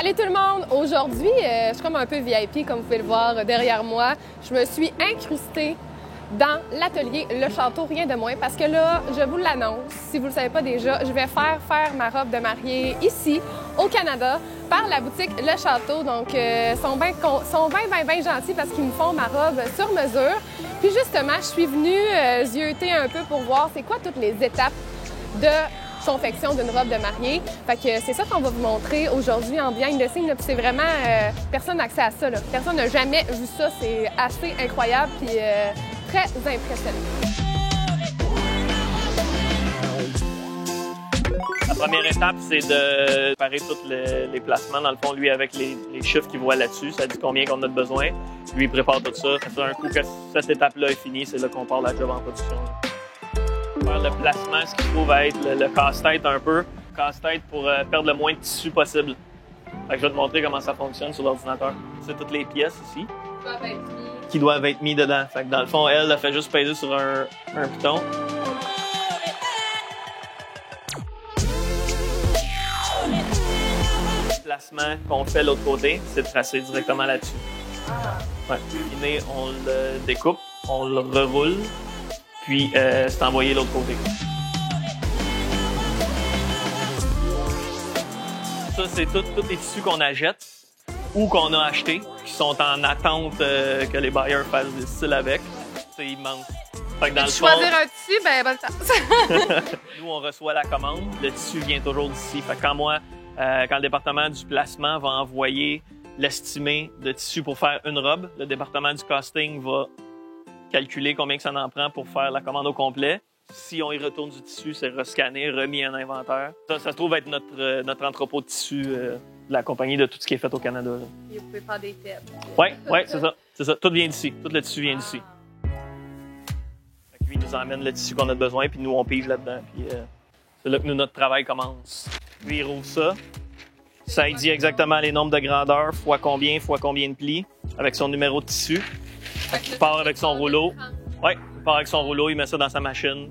Salut tout le monde! Aujourd'hui, je suis comme un peu VIP, comme vous pouvez le voir derrière moi. Je me suis incrustée dans l'atelier Le Château, rien de moins, parce que là, je vous l'annonce, si vous ne le savez pas déjà, je vais faire ma robe de mariée ici, au Canada, par la boutique Le Château. Donc, sont bien gentils parce qu'ils me font ma robe sur mesure. Puis justement, je suis venue zioter un peu pour voir c'est quoi toutes les étapes de confection d'une robe de mariée. Fait que c'est ça qu'on va vous montrer aujourd'hui en behind the scenes. C'est vraiment... personne n'a accès à ça. Là. Personne n'a jamais vu ça. C'est assez incroyable puis très impressionnant. La première étape, c'est de préparer tous les placements. Dans le fond, lui, avec les chiffres qu'il voit là-dessus, ça dit combien on a de besoin. Lui, il prépare tout ça. Un coup que cette étape-là est finie, c'est là qu'on part la job en production. Faire le placement, ce qui se trouve être le casse-tête un peu. Casse-tête pour perdre le moins de tissu possible. Fait que je vais te montrer comment ça fonctionne sur l'ordinateur. C'est toutes les pièces ici qui doivent être mis dedans. Fait que dans le fond, elle fait juste peser sur un piton. Le placement qu'on fait de l'autre côté, c'est de tracer directement là-dessus. Ouais. Terminé, on le découpe, on le reroule. Puis c'est envoyé de l'autre côté. Ça, c'est tous les tissus qu'on achète ou qu'on a achetés, qui sont en attente que les buyers fassent des styles avec. C'est immense. Fait que dans le fond, choisir un tissu, ben bonne chance. nous, on reçoit la commande. Le tissu vient toujours d'ici. Fait que quand le département du placement va envoyer l'estimé de tissu pour faire une robe, le département du costing va calculer combien que ça en prend pour faire la commande au complet. Si on y retourne du tissu, c'est rescanné, remis en inventaire. Ça se trouve être notre entrepôt de tissu de la compagnie de tout ce qui est fait au Canada. Là. Et vous pouvez faire des têtes. Oui, c'est ça. C'est ça. Tout vient d'ici. Tout le tissu vient d'ici. Lui, il nous emmène le tissu qu'on a besoin, puis nous, on pige là-dedans. Puis c'est là que notre travail commence. Lui, il rouvre ça. Ça, il dit exactement les nombres de grandeur, fois combien de plis, avec son numéro de tissu. Il part avec son rouleau. Oui, il part avec son rouleau, il met ça dans sa machine.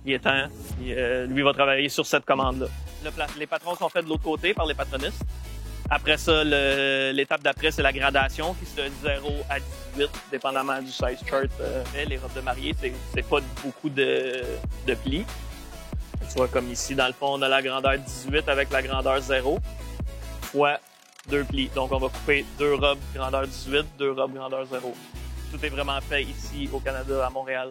Il étend. Lui va travailler sur cette commande-là. Les patrons sont faits de l'autre côté par les patronistes. Après ça, l'étape d'après, c'est la gradation qui se de 0 à 18, dépendamment du size chart. Les robes de mariée, c'est pas beaucoup de plis. Tu vois, comme ici, dans le fond, on a la grandeur 18 avec la grandeur 0 fois 2 plis. Donc, on va couper 2 robes grandeur 18, 2 robes grandeur 0. Tout est vraiment fait ici, au Canada, à Montréal.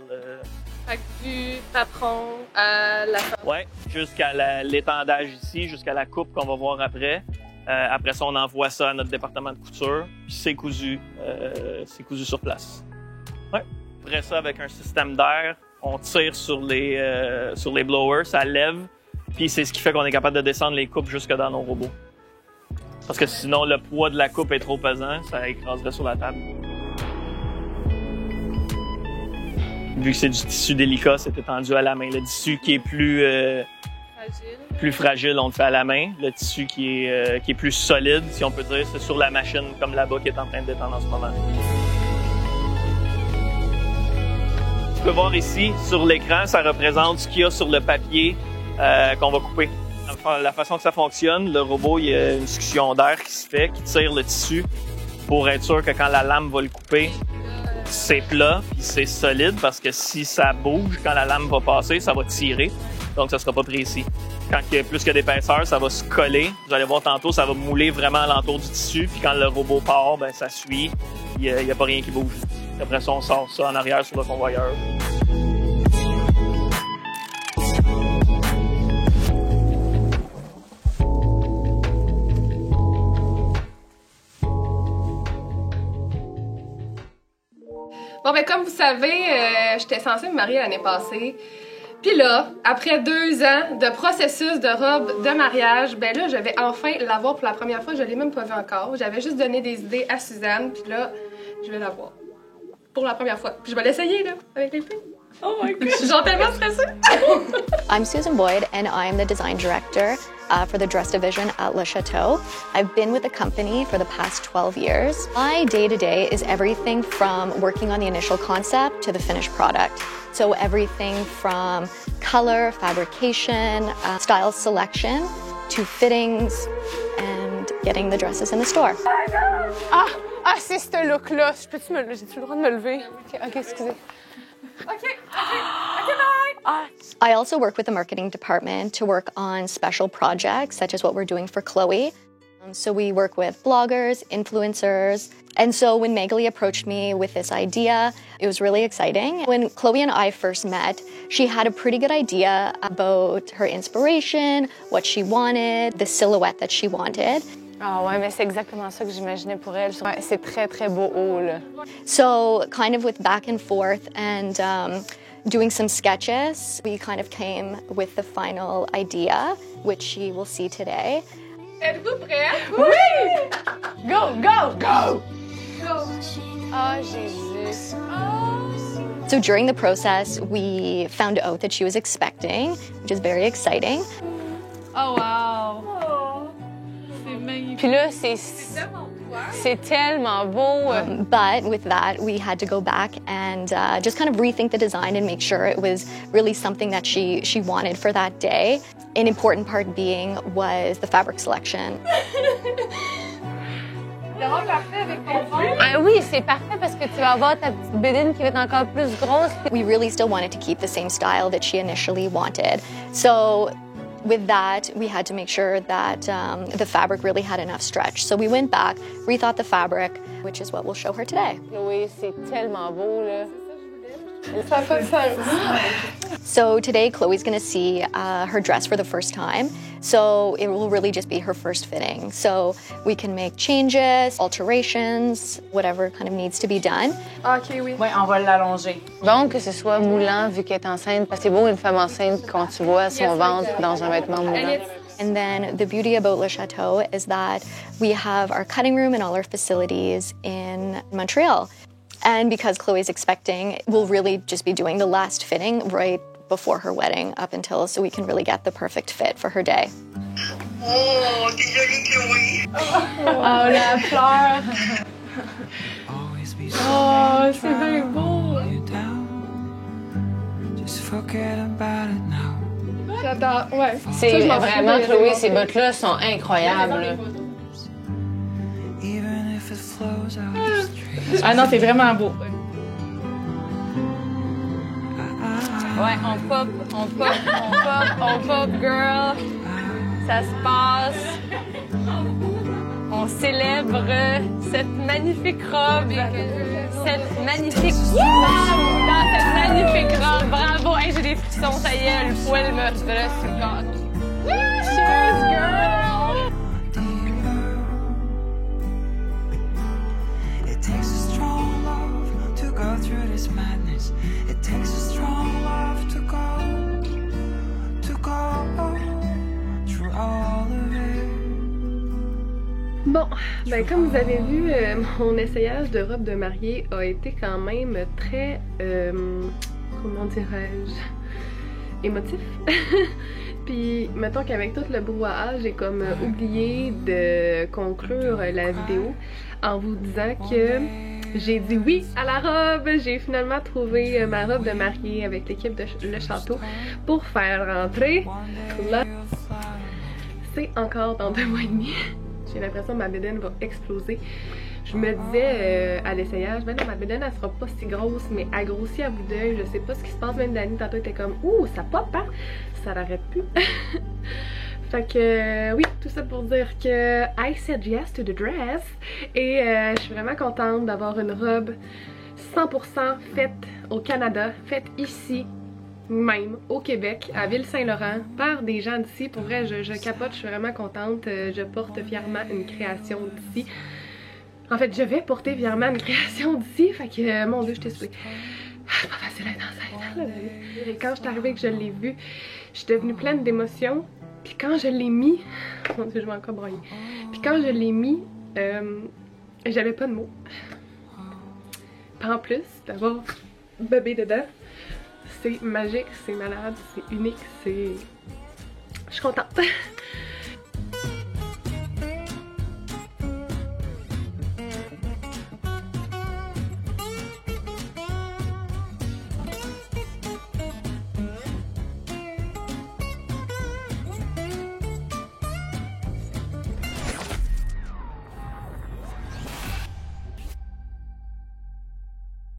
Fait que du patron à la femme. Oui, jusqu'à l'étendage ici, jusqu'à la coupe qu'on va voir après. Après ça, on envoie ça à notre département de couture, puis c'est cousu sur place. Ouais. Après ça, avec un système d'air, on tire sur les blowers, ça lève, puis c'est ce qui fait qu'on est capable de descendre les coupes jusque dans nos robots. Parce que sinon, le poids de la coupe est trop pesant, ça écraserait sur la table. Vu que c'est du tissu délicat, c'est étendu à la main. Le tissu qui est plus fragile, on le fait à la main. Le tissu qui est plus solide, si on peut dire, c'est sur la machine, comme là-bas, qui est en train de détendre en ce moment. Tu peux voir ici, sur l'écran, ça représente ce qu'il y a sur le papier qu'on va couper. La façon que ça fonctionne, le robot, il y a une succion d'air qui se fait, qui tire le tissu pour être sûr que quand la lame va le couper, c'est plat puis c'est solide parce que si ça bouge, quand la lame va passer, ça va tirer. Donc, ça sera pas précis. Quand il y a plus que d'épaisseur, ça va se coller. Vous allez voir tantôt, ça va mouler vraiment alentour du tissu. Puis quand le robot part, ben ça suit. Il y a pas rien qui bouge. Après ça, on sort ça en arrière sur le convoyeur. Bon, ben comme vous savez, j'étais censée me marier l'année passée. Puis là, après 2 ans de processus de robe de mariage, ben là, je vais enfin l'avoir pour la première fois. Je l'ai même pas vu encore. J'avais juste donné des idées à Suzanne, puis là, je vais l'avoir. Pour la première fois. Puis je vais l'essayer, là, avec les filles. Oh my God! Je suis genre tellement stressée! I'm Susan Boyd, and I'm the design director for the dress division at Le Château. I've been with the company for the past 12 years. My day-to-day is everything from working on the initial concept to the finished product. So everything from color, fabrication, style selection, to fittings and getting the dresses in the store. Ah, c'est ce look-là. J'ai-tu le droit de me lever? OK, excusez. OK, bye! I also work with the marketing department to work on special projects, such as what we're doing for Chloe. So we work with bloggers, influencers. And so when Magali approached me with this idea, it was really exciting. When Chloe and I first met, she had a pretty good idea about her inspiration, what she wanted, the silhouette that she wanted. Ah ouais, mais c'est exactement ça que j'imaginais pour elle. C'est très, très beau haut, là. So kind of with back and forth and doing some sketches, we kind of came with the final idea, which you will see today. Êtes-vous prêts? Oui! Go, go, go! Go! Ah, Jésus. So during the process, we found out that she was expecting, which is very exciting. Oh, wow! Puis là, c'est tellement beau. But with that, we had to go back and just kind of rethink the design and make sure it was really something that she wanted for that day. An important part being was the fabric selection. Ah oui, c'est parfait parce que tu vas avoir ta petite bédaine qui va être encore plus grosse. We really still wanted to keep the same style that she initially wanted. So with that, we had to make sure that the fabric really had enough stretch. So we went back, rethought the fabric, which is what we'll show her today. Oui, c'est tellement beau, là. Ça fait sens. So today, Chloe's going to see her dress for the first time. So it will really just be her first fitting. So we can make changes, alterations, whatever kind of needs to be done. OK, oui. Oui, on va l'allonger. Bon, que ce soit moulant vu qu'elle est enceinte, parce que c'est beau une femme enceinte quand tu vois son ventre dans un vêtement moulant. And then the beauty about Le Chateau is that we have our cutting room and all our facilities in Montreal. And because Chloe's expecting, we'll really just be doing the last fitting right before her wedding up until so we can really get the perfect fit for her day. Oh, t'es jolie, Chloé. Oh, la fleur. Oh, c'est bien beau. J'adore, ouais. C'est vraiment, Chloé, ces bottes-là sont incroyables. Ah non, c'est vraiment beau. Ouais, on pop, girl. Ça se passe. On célèbre cette magnifique robe. Cette magnifique femme dans cette magnifique robe. Bravo! Hey, j'ai des frissons, ça y est, le poil me reste sur le corps. Cheers, girl! It takes a strong love to go through this madness. It takes a strong love to go through all of it. Bon, ben comme vous avez vu, mon essayage de robe de mariée a été quand même très, comment dirais-je, émotif. Puis, mettons qu'avec tout le brouhaha, j'ai comme oublié de conclure la vidéo en vous disant que j'ai dit oui à la robe. J'ai finalement trouvé ma robe de mariée avec l'équipe de Le Château pour faire rentrer. Là, c'est encore dans 2 mois et demi. J'ai l'impression que ma bédaine va exploser. Je me disais à l'essayage, ben non, ma bédaine elle sera pas si grosse, mais elle grossit à bout d'œil. Je sais pas ce qui se passe, même Dani tantôt était comme ouh, ça pop, hein? Ça l'arrête plus. Fait que oui, tout ça pour dire que I said yes to the dress. Et je suis vraiment contente d'avoir une robe 100% faite au Canada, faite ici. Même au Québec, à Ville-Saint-Laurent, par des gens d'ici. Pour vrai, je capote, je suis vraiment contente. Je porte fièrement une création d'ici. En fait, je vais porter fièrement une création d'ici. Fait que, mon Dieu, je t'ai souhaité. C'est pas facile d'être enceinte. Et quand je suis arrivée que je l'ai vue, je suis devenue pleine d'émotions. Puis quand je l'ai mis, mon Dieu, je vais encore broyer. Puis quand je l'ai mis, j'avais pas de mots. Puis en plus d'avoir bébé dedans, c'est magique, c'est malade, c'est unique, c'est... Je suis contente.